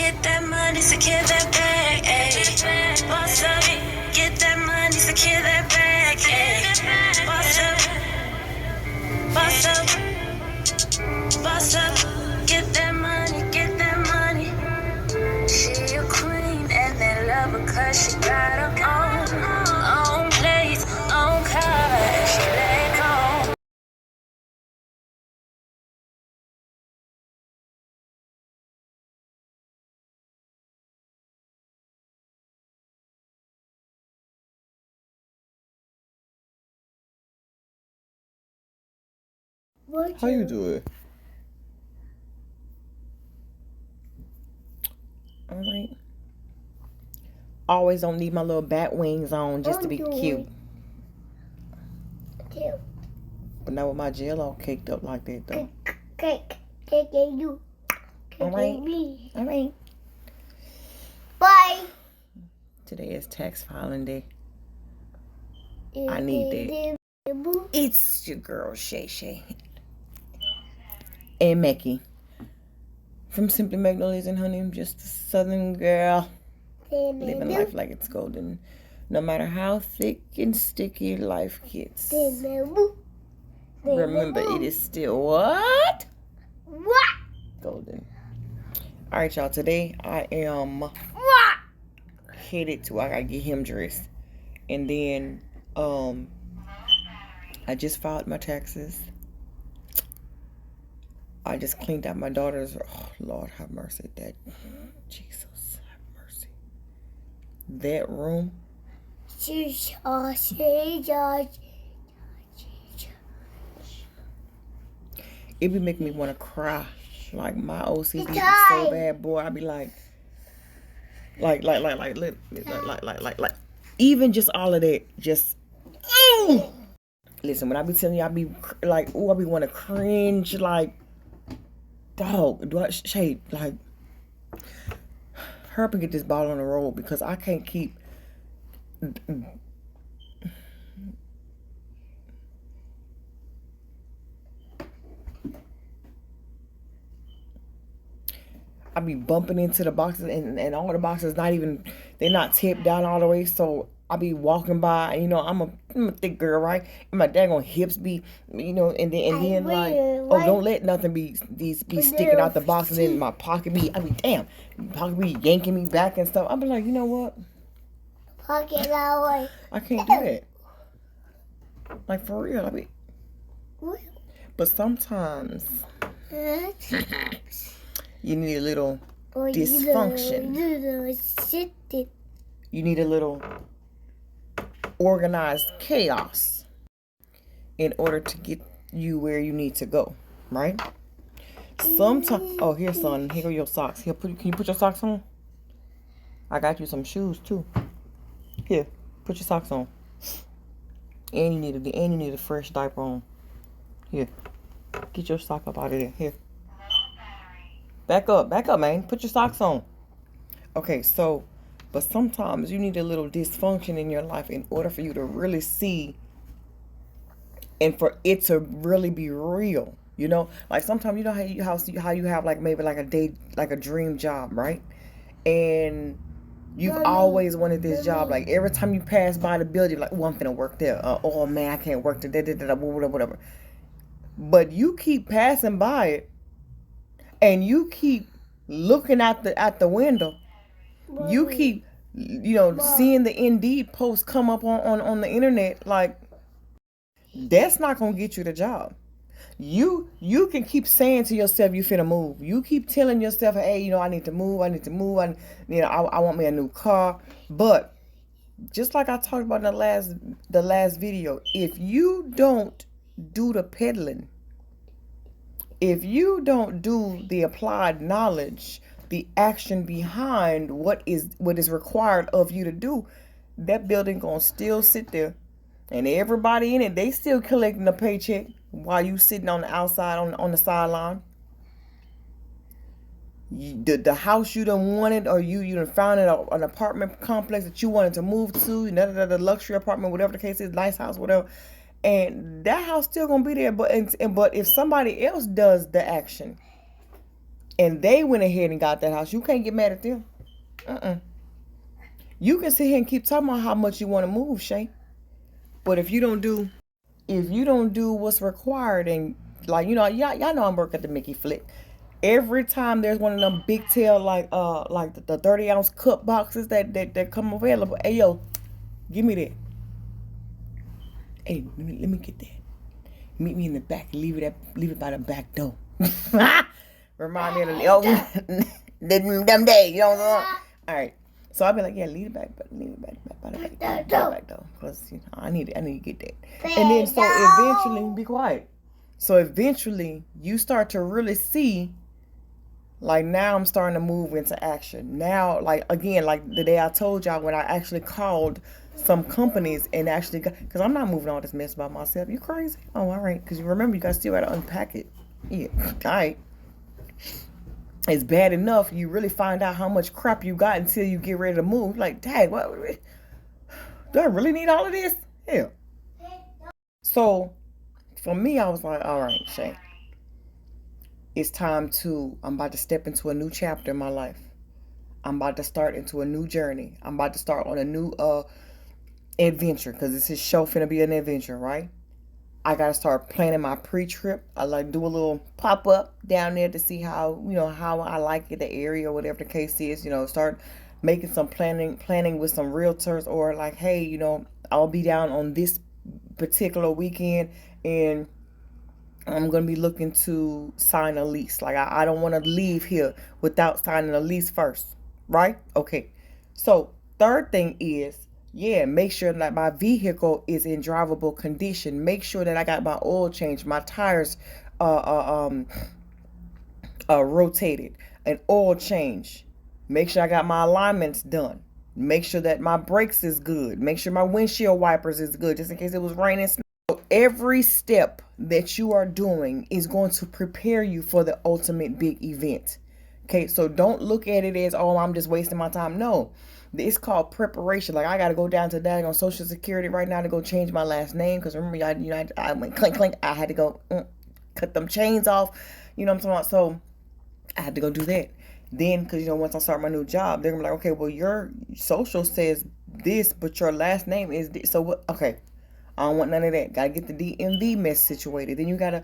get that money, secure that bag, ayy. Boss up, get that money, secure that bag, ayy. Boss up, boss up, boss up, get that money, get that money. She a queen and they love her cause she got her own place, own car, she let go. How you do it? Alright. Always don't need my little bat wings on just to be cute. But not with my gel all caked up like that though. Cake, you. Alright. Bye. Today is tax filing day. I need that. It's your girl Shay Shay and Mackie from Simply Magnolias and Honey. I'm just a southern girl living life like it's golden, no matter how thick and sticky life gets. Remember, it is still what? Golden. All right, y'all. Today I am headed to. I gotta get him dressed, and then I just filed my taxes. I just cleaned out my daughter's. Oh, Lord have mercy. That Jesus have mercy. That room. It be making me want to cry. Like my OCD is so bad, boy. I be like, even just all of that, just. Listen, when I be telling you, I be like, oh, I be want to cringe, like, dog, do I, Shay, like, hurry up and get this ball on the road because I can't keep. I be bumping into the boxes and all the boxes they're not tipped down all the way, so I be walking by, you know, I'm a thick girl, right? And my daggone hips be, you know, and then like, oh, don't let nothing be sticking out the box, and then my pocket be, damn, pocket be yanking me back and stuff. I be like, you know what? Pocket away. I can't do that. Like for real, but sometimes you need a little dysfunction. You need a little organized chaos in order to get you where you need to go, right? Sometimes, oh, here, son, here go your socks. Here, can you put your socks on? I got you some shoes too. Here, put your socks on. And you need a fresh diaper on. Here, get your sock up out of there. Here, back up, man. Put your socks on. Okay, so. But sometimes you need a little dysfunction in your life in order for you to really see and for it to really be real. You know, like sometimes you know how you have like maybe like a day, like a dream job, right? And you've always wanted this job. Like every time you pass by the building, you're like, oh, I'm finna work there. Oh man, I can't work there. Whatever. But you keep passing by it, and you keep looking at the window. You keep, you know, seeing the Indeed post come up on the internet. Like, that's not going to get you the job. You can keep saying to yourself, you finna move. You keep telling yourself, hey, you know, I need to move. I want me a new car. But just like I talked about in the last video, if you don't do the peddling, if you don't do the applied knowledge, the action behind what is required of you to do, that building gonna still sit there, and everybody in it, they still collecting a paycheck while you sitting on the outside on the sideline. The house you done wanted, or you done found an apartment complex that you wanted to move to, the luxury apartment, whatever the case is, nice house, whatever, and that house still gonna be there. But if somebody else does the action, and they went ahead and got that house, you can't get mad at them. You can sit here and keep talking about how much you want to move, Shay. But if you don't do what's required, and like, y'all know I'm working at the Mickey Flick. Every time there's one of them big tail like the 30-ounce cup boxes that come available, hey yo, give me that. Hey, let me get that. Meet me in the back. Leave it by the back door. Remind me of them days. You know what I'm saying? All right. So I'll be like, yeah, leave it back by the back door, because I need to get that. And then so eventually, be quiet. So eventually, you start to really see. Like, now I'm starting to move into action. Now, like, again, like the day I told y'all when I actually called some companies and actually got, because I'm not moving all this mess by myself. You crazy? Oh, all right. Because you remember, you guys still got to unpack it. Yeah. All right. It's bad enough you really find out how much crap you got until you get ready to move. Like, dang, what? Do I really need all of this? Hell. So, for me, I was like, all right, Shay. It's time I'm about to step into a new chapter in my life. I'm about to start into a new journey. I'm about to start on a new adventure, because this is show finna be an adventure, right? I got to start planning my pre-trip. I like do a little pop-up down there to see how I like it, the area, whatever the case is. Start making some planning with some realtors, or like, hey, I'll be down on this particular weekend and I'm going to be looking to sign a lease. Like, I don't want to leave here without signing a lease first. Right? Okay. So, third thing is, make sure that my vehicle is in drivable condition. Make sure that I got my oil changed, my tires rotated, an oil change. Make sure I got my alignments done. Make sure that my brakes is good. Make sure my windshield wipers is good, just in case it was raining. Every step that you are doing is going to prepare you for the ultimate big event. Okay, so don't look at it as, oh, I'm just wasting my time. No, it's called preparation. Like, I got to go down to that on Social Security right now to go change my last name, because remember, I went clink. I had to go cut them chains off. You know what I'm talking about? So I had to go do that. Then, because once I start my new job, they're gonna be like, okay, well, your social says this, but your last name is this. So what? Okay. I don't want none of that. Gotta get the DMV mess situated. Then you gotta,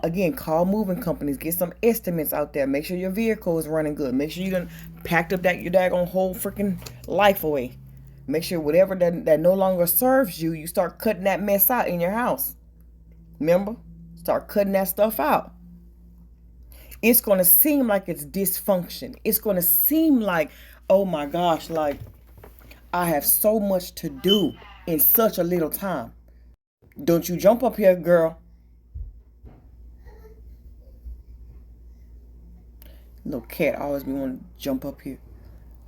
again, call moving companies. Get some estimates out there. Make sure your vehicle is running good. Make sure you done packed up your daggone whole freaking life away. Make sure whatever that no longer serves you, you start cutting that mess out in your house. Remember? Start cutting that stuff out. It's gonna seem like it's dysfunction. It's gonna seem like, oh my gosh, like I have so much to do in such a little time. Don't you jump up here, girl. Little cat always be wanting to jump up here.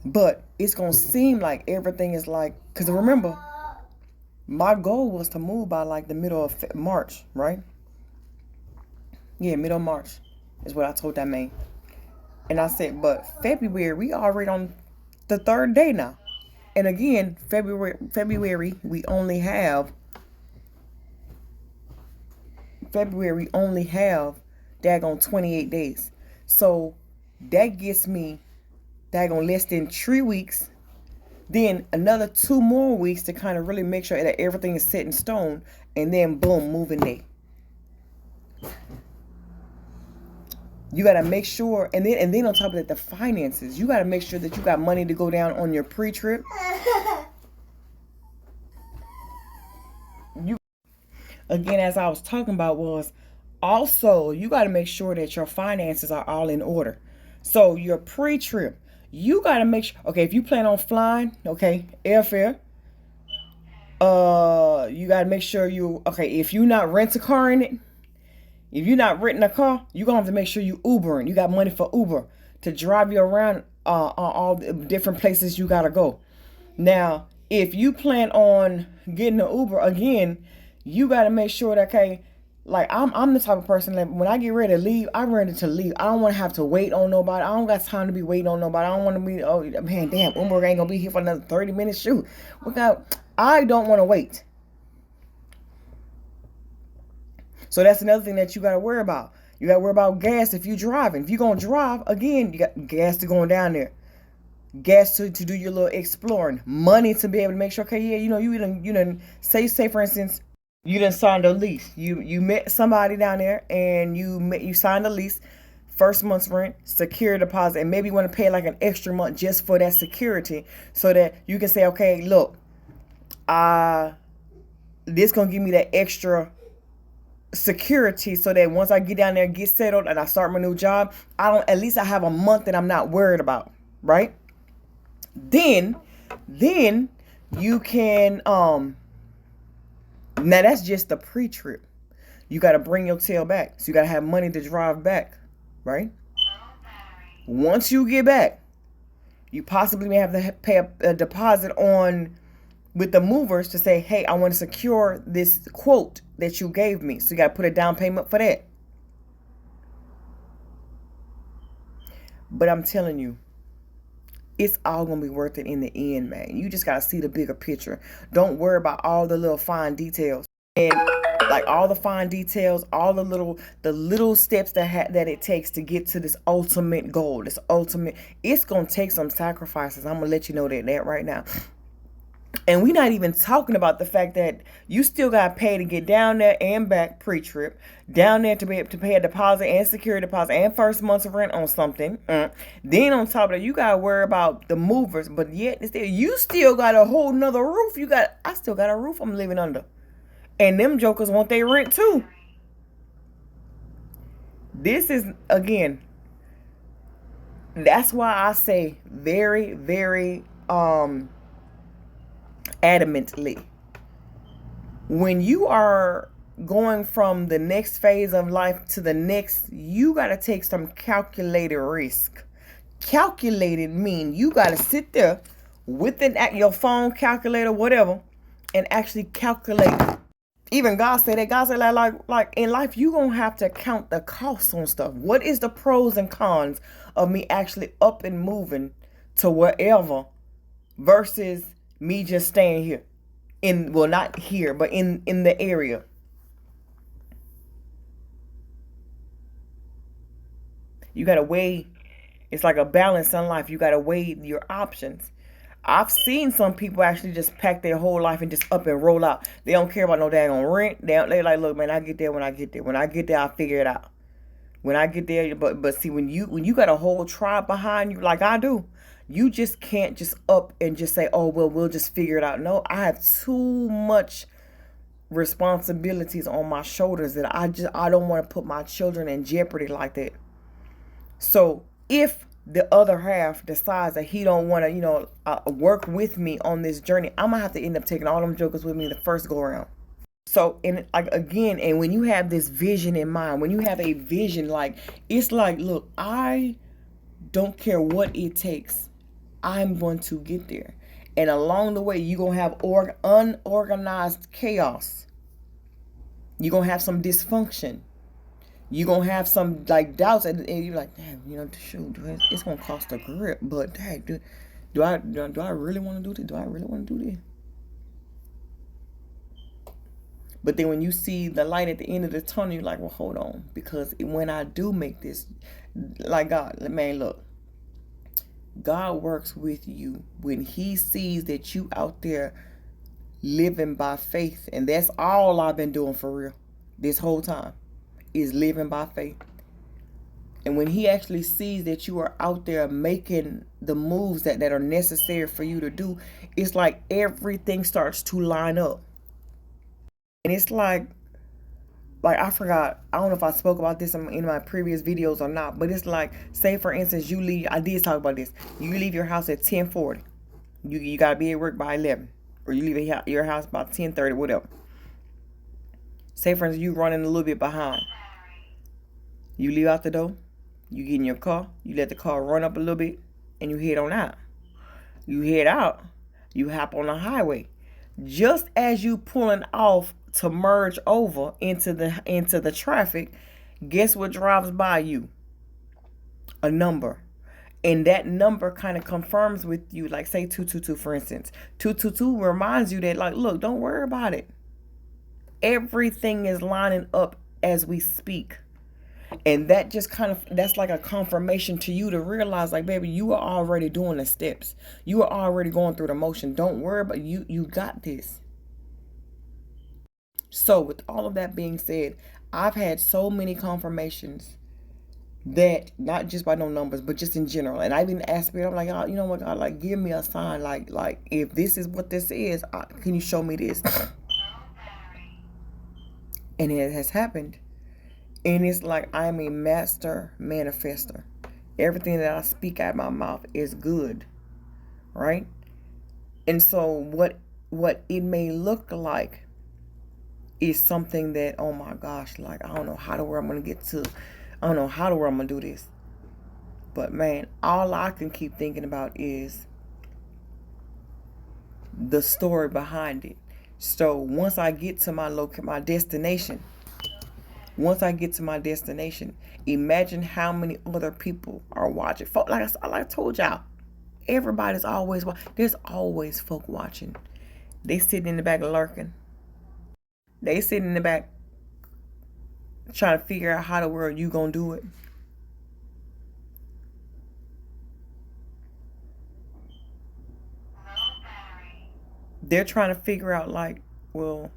But it's going to seem like everything is like, because remember, my goal was to move by like the middle of March, right? Yeah, middle of March is what I told that man. And I said, but February, we already on the third day now. And again, February, we only have daggone 28 days. So that gets me daggone less than 3 weeks. Then another 2 more weeks to kind of really make sure that everything is set in stone. And then boom, moving day. You got to make sure, and then on top of that, the finances. You got to make sure that you got money to go down on your pre-trip. Again, as I was talking about, was also you got to make sure that your finances are all in order. So your pre-trip, you got to make sure, okay, if you plan on flying, okay, airfare, you got to make sure if you're not rent a car in it, if you're not renting a car, you're going to have to make sure you Ubering. You got money for Uber to drive you around all the different places you got to go. Now, if you plan on getting an Uber, again, you got to make sure that, okay, like I'm the type of person that when I get ready to leave, I'm ready to leave. I don't want to have to wait on nobody. I don't got time to be waiting on nobody. I don't want to be, oh, man, damn, Uber ain't going to be here for another 30 minutes. Shoot. I don't want to wait. So that's another thing that you got to worry about. You got to worry about gas if you're driving. If you're going to drive, again, you got gas to going down there. Gas to do your little exploring. Money to be able to make sure, okay, yeah, you done say for instance, you done signed a lease. You met somebody down there and you signed a lease. First month's rent, security deposit, and maybe you want to pay like an extra month just for that security so that you can say, okay, look, this gonna give me that extra security so that once I get down there and get settled and I start my new job, at least I have a month that I'm not worried about, right? Then you can now that's just the pre-trip. You got to bring your tail back, so you got to have money to drive back, right? Once you get back, you possibly may have to pay a deposit on with the movers to say, hey, I want to secure this quote that you gave me. So you got to put a down payment for that. But I'm telling you, it's all going to be worth it in the end, man. You just got to see the bigger picture. Don't worry about all the little fine details. And like all the fine details, all the little steps that it takes to get to this ultimate goal, it's going to take some sacrifices. I'm going to let you know that right now. And we're not even talking about the fact that you still got to pay to get down there and back pre-trip, down there to be able to pay a deposit and security deposit and first month's rent on something. Then on top of that, you got to worry about the movers, but yet you still got a whole nother roof. I still got a roof I'm living under. And them jokers want their rent too. This is, again, that's why I say very, very, adamantly, when you are going from the next phase of life to the next, you got to take some calculated risk. Calculated mean you got to sit there with your phone calculator, whatever, and actually calculate. Even God said that. God said like in life, you gonna have to count the costs on stuff. What is the pros and cons of me actually up and moving to wherever versus me just staying here not here, but in the area. You got to weigh. It's like a balance in life. You got to weigh your options. I've seen some people actually just pack their whole life and just up and roll out. They don't care about no daggone rent. They like, look, man, I get there when I get there. When I get there, I'll figure it out. When I get there, but see, when you got a whole tribe behind you like I do, you just can't just up and just say, oh, well, we'll just figure it out. No, I have too much responsibilities on my shoulders that I don't want to put my children in jeopardy like that. So if the other half decides that he don't want to, work with me on this journey, I'm gonna have to end up taking all them jokers with me the first go around. So, and when you have this vision in mind, when you have a vision, it's like, look, I don't care what it takes. I'm going to get there. And along the way, you're going to have unorganized chaos. You're going to have some dysfunction. You're going to have some doubts. And you're like, damn, shoot, it's going to cost a grip. But dang, do I really want to do this? Do I really want to do this? But then when you see the light at the end of the tunnel, you're like, well, hold on. Because when I do make this, like God, man, look. God works with you when he sees that you out there living by faith. And that's all I've been doing for real this whole time is living by faith. And when he actually sees that you are out there making the moves that are necessary for you to do, it's like everything starts to line up. And it's like I forgot, I don't know if I spoke about this in my previous videos or not, but it's like, say for instance, I did talk about this. You leave your house at 10:40. You got to be at work by 11. Or you leave your house by 10:30, whatever. Say for instance, you running a little bit behind. You leave out the door. You get in your car. You let the car run up a little bit. And you head on out. You head out. You hop on the highway. Just as you pulling off to merge over into the traffic, guess what drives by you? A number. And that number kind of confirms with you, like say 222, for instance. 222 reminds you that, like, look, don't worry about it. Everything is lining up as we speak. And that just kind of, that's like a confirmation to you to realize, like, baby, you are already doing the steps. You are already going through the motion. Don't worry about you. You got this. So with all of that being said, I've had so many confirmations that, not just by no numbers, but just in general. And I've been asking, I'm like, oh, you know what, God, like, give me a sign. Like if this is what this is, can you show me this? And it has happened. And it's like I'm a master manifester. Everything that I speak out of my mouth is good, right? And so what it may look like is something that, oh my gosh, like, I don't know how to where I'm going to get to. I don't know how to where I'm going to do this. But man, all I can keep thinking about is the story behind it. So once I get to my destination, imagine how many other people are watching. Like I told y'all, everybody's always watching. There's always folk watching. They sitting in the back lurking. They sitting in the back trying to figure out how the world you gonna do it. They're trying to figure out, like, well,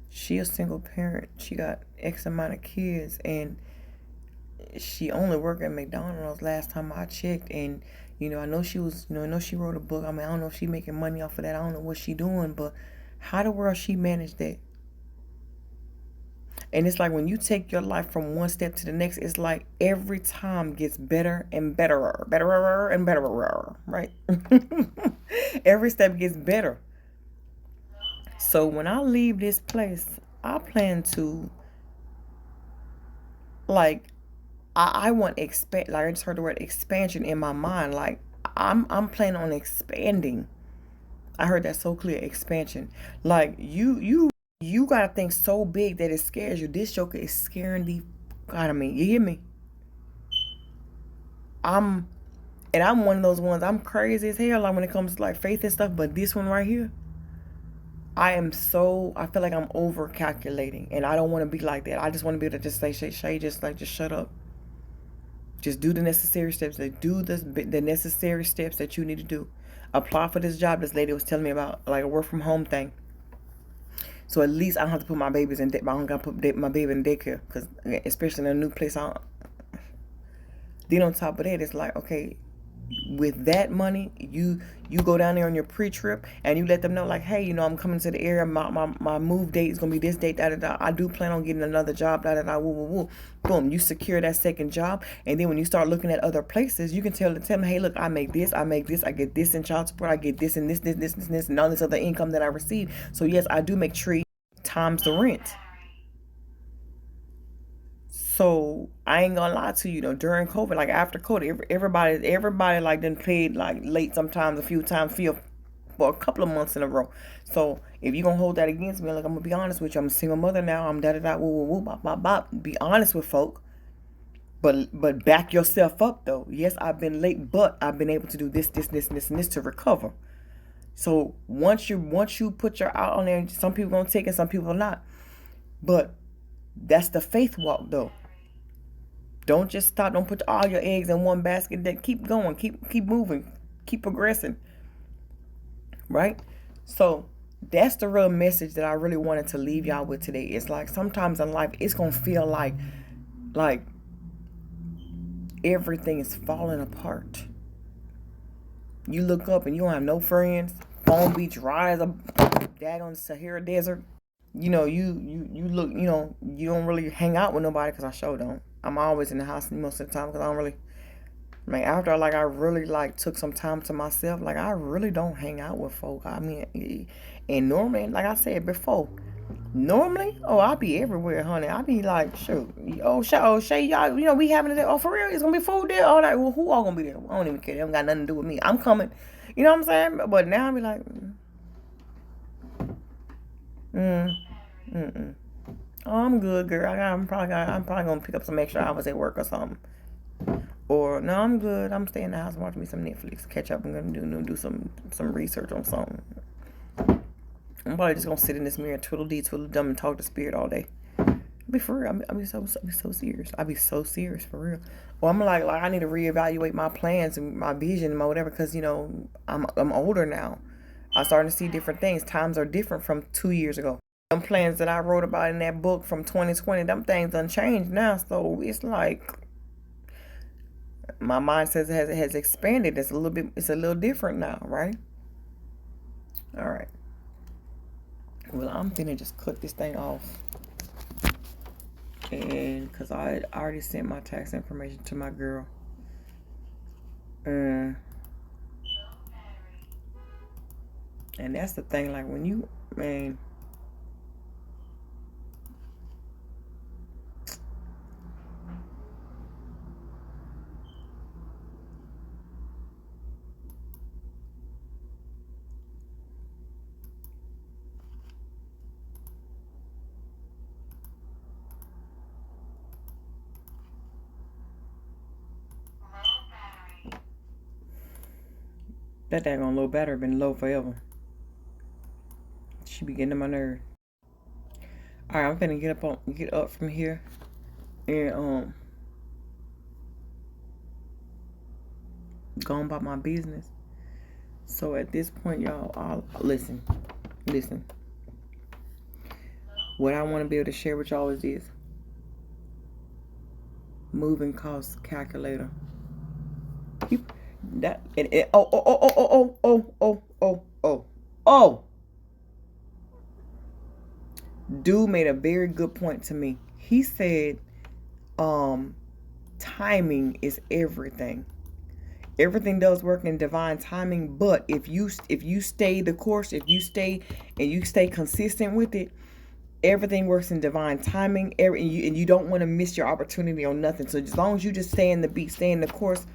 she a single parent. She got X amount of kids, and she only worked at McDonald's last time I checked. And I know she was, I know she wrote a book. I mean, I don't know if she making money off of that. I don't know what she doing, but how the world she managed that? And it's like when you take your life from one step to the next, it's like every time gets better and betterer, right? Every step gets better. So when I leave this place, I plan to, like, I want expand. Like, I just heard the word expansion in my mind. Like, I'm planning on expanding. I heard that so clear, expansion. Like, you gotta think so big that it scares you. This joker is scaring the God of me. You hear me? I'm one of those ones. I'm crazy as hell, like, when it comes to, like, faith and stuff. But this one right here, I feel like I'm over calculating, and I don't want to be like that. I just want to be able to just say, Shay, just shut up. Just do the necessary steps. Do the necessary steps that you need to do. Apply for this job this lady was telling me about, like a work from home thing. So at least I don't have to put my babies in. I don't got to put my baby in daycare, because especially in a new place. Then on top of that, it's like, okay, with that money, you go down there on your pre-trip and you let them know, like, hey, I'm coming to the area. My move date is gonna be this date. Da da da. I do plan on getting another job. Da da da. Woo woo woo. Boom. You secure that second job, and then when you start looking at other places, you can tell them, hey, look, I make this. I get this in child support. I get this and this, and all this other income that I receive. So yes, I do make 3 times the rent. So I ain't gonna lie to you, during COVID, like after COVID, everybody like done paid like late sometimes, a few times for a couple of months in a row. So if you gonna hold that against me, like, I'm gonna be honest with you, I'm a single mother now. I'm da da da woo woo woo bop bop bop. Be honest with folk, but back yourself up though. Yes, I've been late, but I've been able to do this and this to recover. So once you put your out on there, some people gonna take it, some people not. But that's the faith walk though. Don't just stop. Don't put all your eggs in one basket. Then keep going. Keep moving. Keep progressing. Right? So that's the real message that I really wanted to leave y'all with today. It's like sometimes in life it's gonna feel like everything is falling apart. You look up and you don't have no friends. Phone be dry as a daggone Sahara desert. You look. You don't really hang out with nobody, because I sure don't. I'm always in the house most of the time, because I don't really, after I really took some time to myself, like, I really don't hang out with folk. I mean, and normally, like I said before, I be everywhere, honey. I be like, shoot, Shay, y'all, we having it. Oh, for real, it's gonna be food there. All that. Well, who all gonna be there? I don't even care. They don't got nothing to do with me. I'm coming. You know what I'm saying? But now I be like, oh, I'm good, girl. I'm probably gonna pick up some extra hours at work or something. Or no, I'm good. I'm staying in the house and watching me some Netflix. Catch up. I'm gonna do some research on something. I'm probably just gonna sit in this mirror, twiddle dee, twiddle dum, and talk to spirit all day. be for real. I be so serious. I be so serious for real. Well, I'm like I need to reevaluate my plans and my vision and my whatever, because I'm older now. I'm starting to see different things. Times are different from 2 years ago. Them plans that I wrote about in that book from 2020, them things done changed now. So it's like my mindset has expanded. It's a little different now, right? All right. Well, I'm finna just cut this thing off. And because I already sent my tax information to my girl. And that's the thing, like when you, man, that daggone low battery been low forever. She be getting on my nerve. All right, I'm gonna get up from here, and go on about my business. So at this point, y'all, I'll listen. What I want to be able to share with y'all is this: moving cost calculator. Dude made a very good point to me. He said, timing is everything. Everything does work in divine timing, but if you stay the course, if you stay consistent with it, everything works in divine timing. And you don't want to miss your opportunity on nothing. So as long as you just stay in the beat, stay in the course.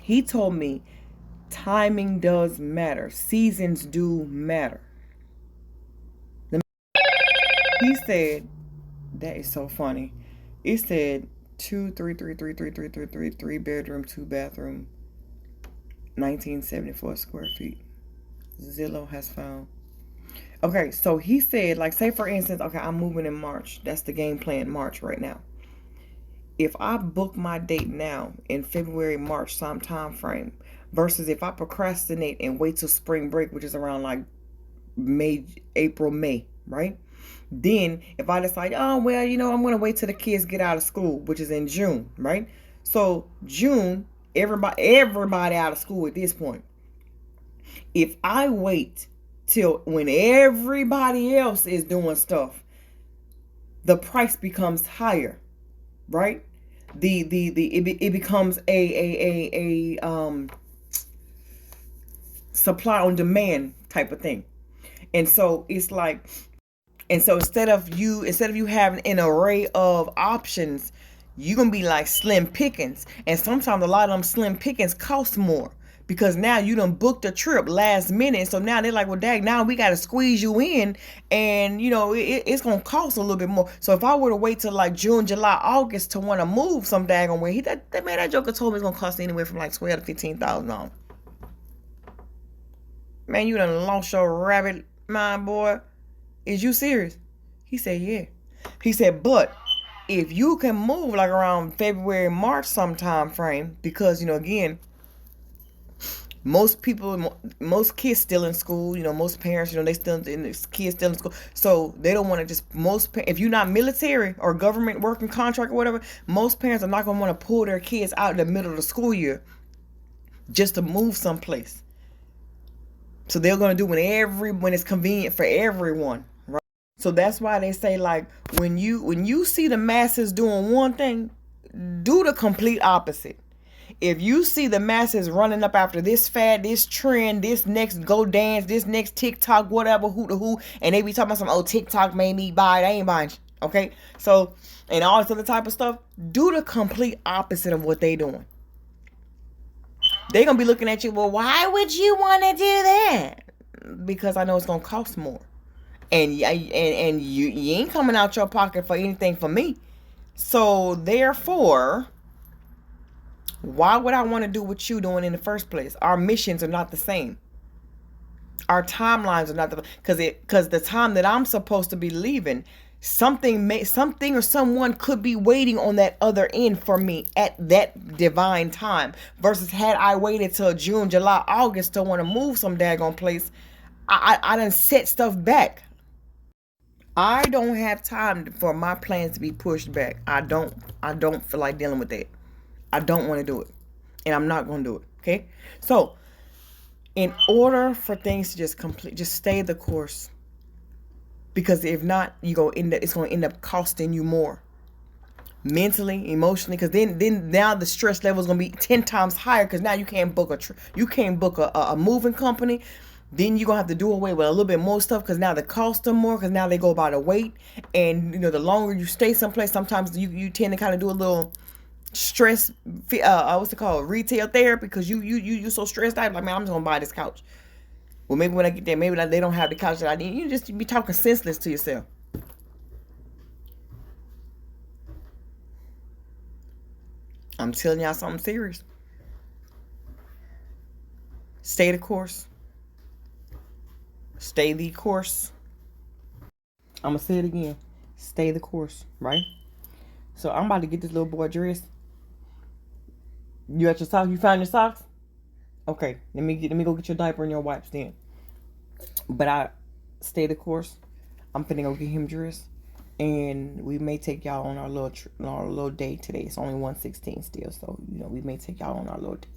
He told me timing does matter. Seasons do matter. He said, that is so funny. It said 3 bedroom, 2 bathroom, 1974 square feet. Zillow has found. Okay, so he said, like, say for instance, okay, I'm moving in March. That's the game plan, March right now. If I book my date now in February, March, some time frame, versus if I procrastinate and wait till spring break, which is around like April, May, right? Then if I decide, oh, well, I'm going to wait till the kids get out of school, which is in June, right? So June, everybody out of school at this point. If I wait till when everybody else is doing stuff, the price becomes higher, right? It becomes a supply on demand type of thing. And so it's like, and so instead of you having an array of options, you're going to be like slim pickings. And sometimes a lot of them slim pickings cost more, because now you done booked a trip last minute. So now they're like, well, dang, now we got to squeeze you in, and it's going to cost a little bit more. So if I were to wait till like June, July, August to want to move some daggone way, that joker told me it's going to cost anywhere from like $12,000 to $15,000. Man, you done lost your rabbit mind, boy. Is you serious? He said, yeah. He said, but if you can move like around February, March sometime frame, because, again, most kids still in school, most parents, kids still in school. So they don't want to if you're not military or government working contract or whatever, most parents are not going to want to pull their kids out in the middle of the school year just to move someplace. So they're going to do when it's convenient for everyone, right? So that's why they say, like, when you see the masses doing one thing, do the complete opposite. If you see the masses running up after this fad, this trend, this next go dance, this next TikTok, whatever, who, and they be talking about some, TikTok made me buy it, I ain't buying, okay? So, and all this other type of stuff, do the complete opposite of what they doing. They're going to be looking at you, well, why would you want to do that? Because I know it's going to cost more. And you ain't coming out your pocket for anything for me. So, therefore, why would I want to do what you doing in the first place? Our missions are not the same. Our timelines are not because the time that I'm supposed to be leaving, something or someone could be waiting on that other end for me at that divine time, versus had I waited till June, July, August to want to move some daggone place, I done set stuff back. I don't have time for my plans to be pushed back. I don't feel like dealing with that. I don't want to do it, and I'm not going to do it. Okay, so in order for things to just stay the course, because if not, it's going to end up costing you more, mentally, emotionally, because then now the stress level is going to be 10 times higher, because now you can't book a moving company. Then you're going to have to do away with a little bit more stuff, because now the costs are more, because now they go by the weight. And the longer you stay someplace, sometimes you tend to kind of do a little stress, what's it called, retail therapy, because you so stressed out, like, man, I'm just going to buy this couch. Well, maybe when I get there, maybe they don't have the couch that I need. You just be talking senseless to yourself. I'm telling y'all something serious. Stay the course. Stay the course. I'm going to say it again. Stay the course, right? So I'm about to get this little boy dressed. You at your socks? You found your socks? Okay, let me go get your diaper and your wipes then. But I stay the course. I'm finna go get him dressed. And we may take y'all on our little day today. It's only 1:16 still, so we may take y'all on our little day.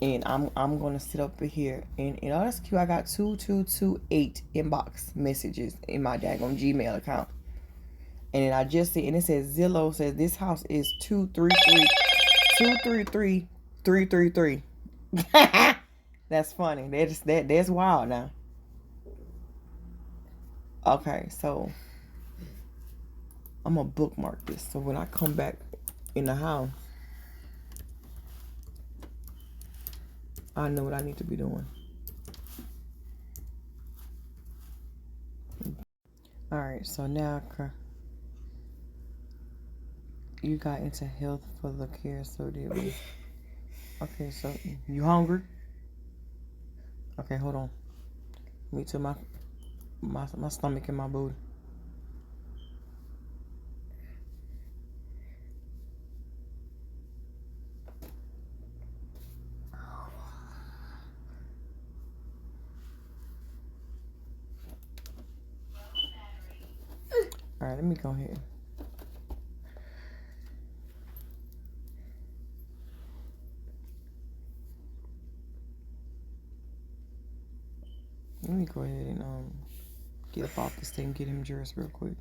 And I'm gonna sit up here and that's cute. I got 2228 inbox messages in my daggone Gmail account. And then I just see, and it says Zillow says this house is 233. That's funny. That's wild now. Okay, so I'm gonna bookmark this, so when I come back in the house, I know what I need to be doing. Alright, so now you got into health for the care, so did we. Okay, so you hungry? Okay, hold on. Me too, my stomach and my booty. Alright, let me go ahead. Let me go ahead and get up off this thing, get him dressed real quick.